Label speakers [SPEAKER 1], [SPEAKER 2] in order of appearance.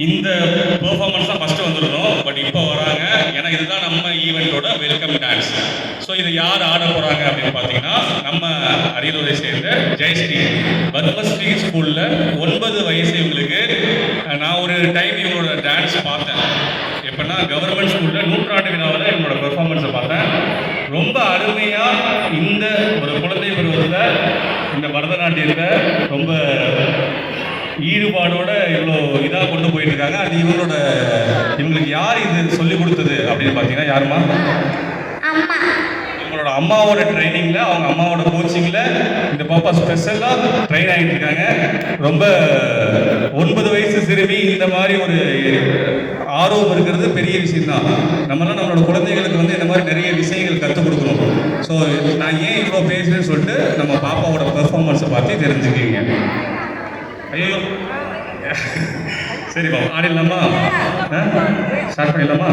[SPEAKER 1] இந்த பெர்ஃபார்மன்ஸ் தான் first வந்துருந்தோம். But இப்போ வராங்க. ஏன்னா இதுதான் நம்ம ஈவெண்ட்டோட வெல்கம் டான்ஸ். ஸோ இதை யார் ஆட போகிறாங்க அப்படின்னு பார்த்தீங்கன்னா, நம்ம அரியலூரை சேர்ந்த ஜெயஸ்ரீ பத்மஸ்ரீ ஸ்கூலில் 9 வயசு இவங்களுக்கு. நான் ஒரு டைம் இவங்களோட டான்ஸ் பார்த்தேன். எப்படின்னா கவர்மெண்ட் ஸ்கூலில் 100ஆண்டு விழாவில் இவங்களோட பெர்ஃபார்மன்ஸை பார்த்தேன். ரொம்ப அருமையாக இந்த ஒரு குழந்தை பருவத்தில் இந்த பரதநாட்டியத்தை ரொம்ப ஈடுபாடோட இவ்வளோ இதாக கொண்டு போயிட்டு இருக்காங்க. அது இவங்களுக்கு யார் இது சொல்லிக் கொடுத்தது அப்படின்னு பார்த்தீங்கன்னா, யாருமா? இவங்களோட அம்மாவோட ட்ரைனிங்கில், அவங்க அம்மாவோட கோச்சிங்கில் இந்த பாப்பா ஸ்பெஷலாக ட்ரெயின் ஆகிட்டு இருக்காங்க. ரொம்ப 9 வயசு சிறுமி இந்த மாதிரி ஒரு ஆர்வம் இருக்கிறது பெரிய விஷயம் தான். நம்மளாம் நம்மளோட குழந்தைகளுக்கு இந்த மாதிரி நிறைய விஷயங்கள் கற்றுக் கொடுக்கணும். ஸோ நான் ஏன் இவ்வளோ பேசுகிறேன்னு சொல்லிட்டு நம்ம பாப்பாவோட பெர்ஃபார்மன்ஸை பார்த்து தெரிஞ்சுக்கிங்க. ஐயோ சரி பாப்பா, ஆடிடலாமா? ஸ்டார்ட் பண்ணிடலாமா?